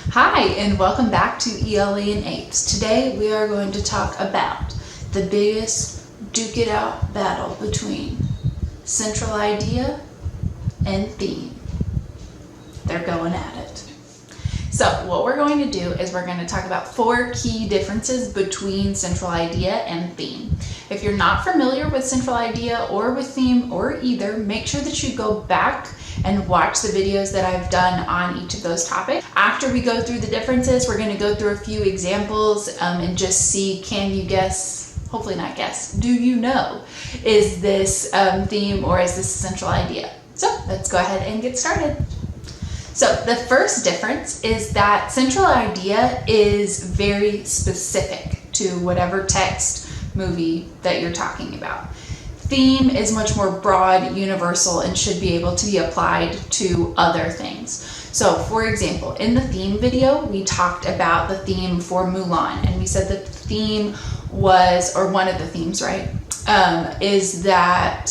Hi, and welcome back to ELA and Apes. Today we are going to talk about the biggest duke it out battle between central idea and theme. They're going at it. So what we're going to do is we're going to talk about 4 key differences between central idea and theme. If you're not familiar with central idea or with theme or either, make sure that you go back and watch the videos that I've done on each of those topics. After we go through the differences, we're going to go through a few examples and just see, can you guess, hopefully not guess, do you know, is this theme or is this a central idea? So let's go ahead and get started. So the first difference is that central idea is very specific to whatever text, movie that you're talking about. Theme is much more broad, universal, and should be able to be applied to other things. So for example, in the theme video, we talked about the theme for Mulan, and we said that the theme was, or one of the themes, right, is that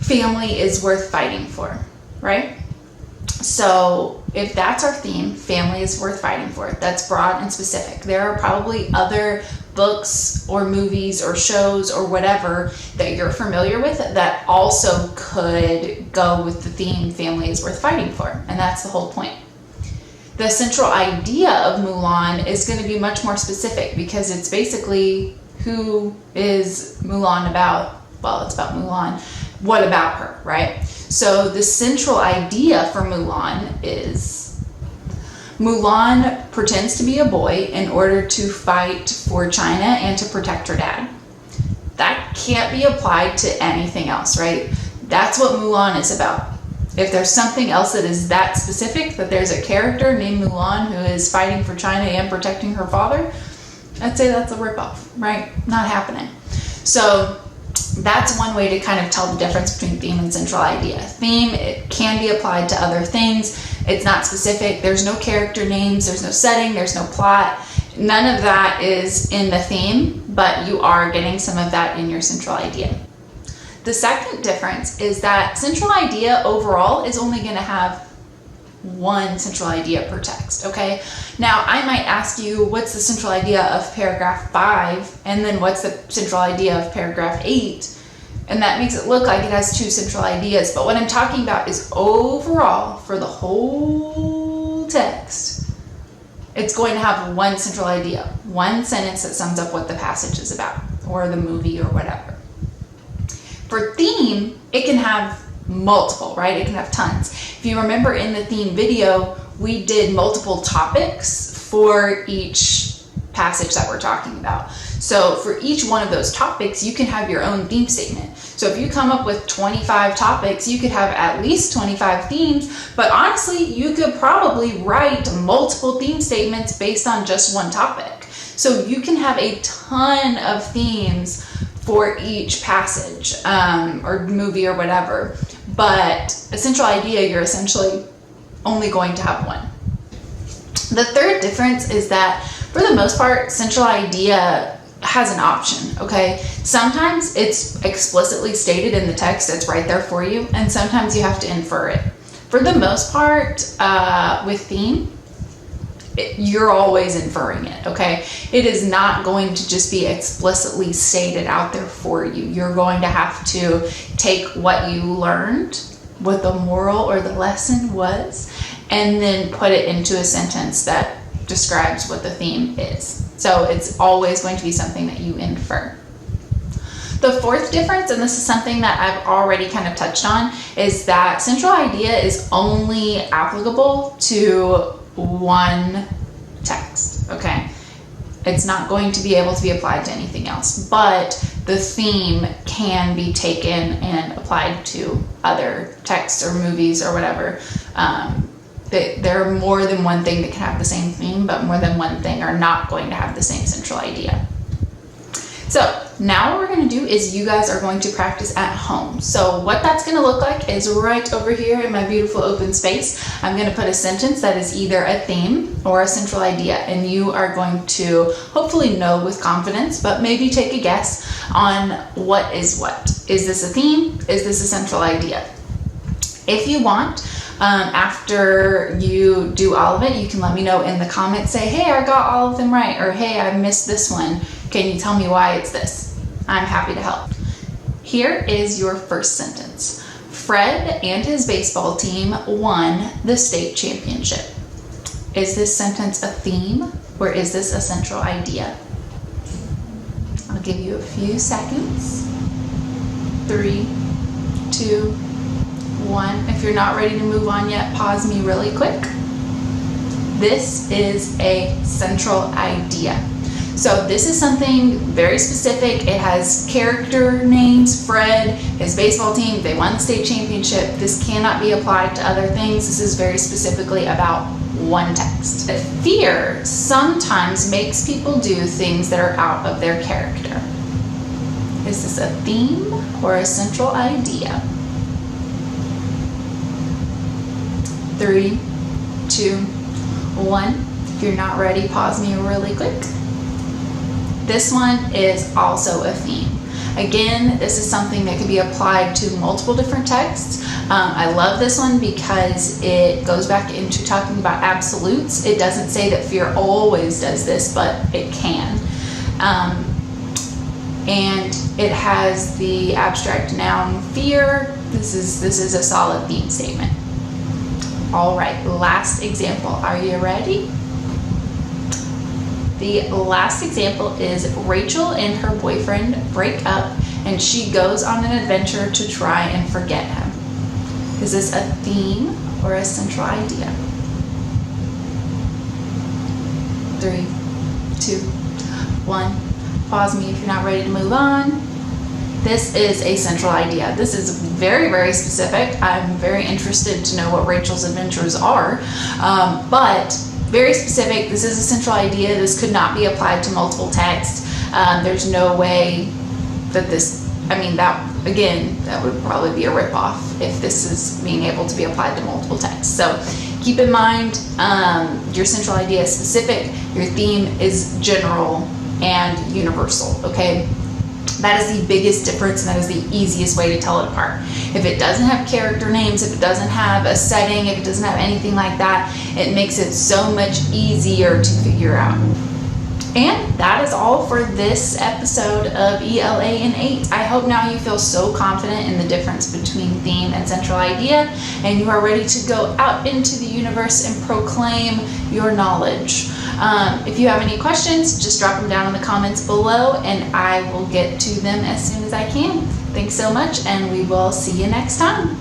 family is worth fighting for, right? So if that's our theme, family is worth fighting for, that's broad and specific. There are probably other books or movies or shows or whatever that you're familiar with that also could go with the theme family is worth fighting for, and that's the whole point. The central idea of Mulan is going to be much more specific because it's basically, who is Mulan about? Well, it's about Mulan. What about her, right? So the central idea for Mulan is Mulan pretends to be a boy in order to fight for China and to protect her dad. That can't be applied to anything else, right? That's what Mulan is about. If there's something else that is that specific, that there's a character named Mulan who is fighting for China and protecting her father, I'd say that's a ripoff, right? Not happening. So that's one way to kind of tell the difference between theme and central idea. Theme, it can be applied to other things. It's not specific. There's no character names. There's no setting. There's no plot. None of that is in the theme, but you are getting some of that in your central idea. The second difference is that central idea overall is only going to have one central idea per text, okay? Now, I might ask you, what's the central idea of paragraph 5? And then what's the central idea of paragraph 8? And that makes it look like it has 2 central ideas. But what I'm talking about is overall, for the whole text, it's going to have one central idea, one sentence that sums up what the passage is about, or the movie, or whatever. For theme, it can have multiple, right? It can have tons. If you remember in the theme video, we did multiple topics for each passage that we're talking about. So for each one of those topics, you can have your own theme statement. So if you come up with 25 topics, you could have at least 25 themes, but honestly, you could probably write multiple theme statements based on just one topic. So you can have a ton of themes for each passage or movie or whatever. But a central idea, you're essentially only going to have one. The third difference is that, for the most part, central idea has an option, okay? Sometimes it's explicitly stated in the text, it's right there for you, and sometimes you have to infer it. For the most part, with theme, you're always inferring it, okay? It is not going to just be explicitly stated out there for you. You're going to have to take what you learned, what the moral or the lesson was, and then put it into a sentence that describes what the theme is. So it's always going to be something that you infer. The fourth difference, and this is something that I've already kind of touched on, is that central idea is only applicable to one text, okay? It's not going to be able to be applied to anything else, but the theme can be taken and applied to other texts or movies or whatever. There are more than one thing that can have the same theme, but more than one thing are not going to have the same central idea. So now what we're going to do is you guys are going to practice at home. So what that's going to look like is right over here in my beautiful open space. I'm going to put a sentence that is either a theme or a central idea, and you are going to hopefully know with confidence, but maybe take a guess on what is what. Is this a theme? Is this a central idea? If you want, After you do all of it, you can let me know in the comments, say, hey, I got all of them right, or hey, I missed this one. Can you tell me why it's this? I'm happy to help. Here is your first sentence. Fred and his baseball team won the state championship. Is this sentence a theme, or is this a central idea? I'll give you a few seconds. 3, 2, 1. If you're not ready to move on yet, pause me really quick. This is a central idea. So this is something very specific. It has character names, Fred, his baseball team, they won the state championship. This cannot be applied to other things. This is very specifically about one text. Fear sometimes makes people do things that are out of their character. Is this a theme or a central idea? 3, 2, 1. If you're not ready, pause me really quick. This one is also a theme. Again, this is something that can be applied to multiple different texts. I love this one because it goes back into talking about absolutes. It doesn't say that fear always does this, but it can. And it has the abstract noun fear. This is a solid theme statement. All right, last example. Are you ready? The last example is Rachel and her boyfriend break up and she goes on an adventure to try and forget him. Is this a theme or a central idea? 3, 2, 1. Pause me if you're not ready to move on. This is a central idea. This is very, very specific. I'm very interested to know what Rachel's adventures are, but very specific. This is a central idea. This could not be applied to multiple texts. There's no way that that would probably be a ripoff if this is being able to be applied to multiple texts. So keep in mind, your central idea is specific, your theme is general and universal, okay? That is the biggest difference, and that is the easiest way to tell it apart. If it doesn't have character names, if it doesn't have a setting, if it doesn't have anything like that, it makes it so much easier to figure out. And that is all for this episode of ELA in 8. I hope now you feel so confident in the difference between theme and central idea, and you are ready to go out into the universe and proclaim your knowledge. If you have any questions, just drop them down in the comments below and I will get to them as soon as I can. Thanks so much, and we will see you next time.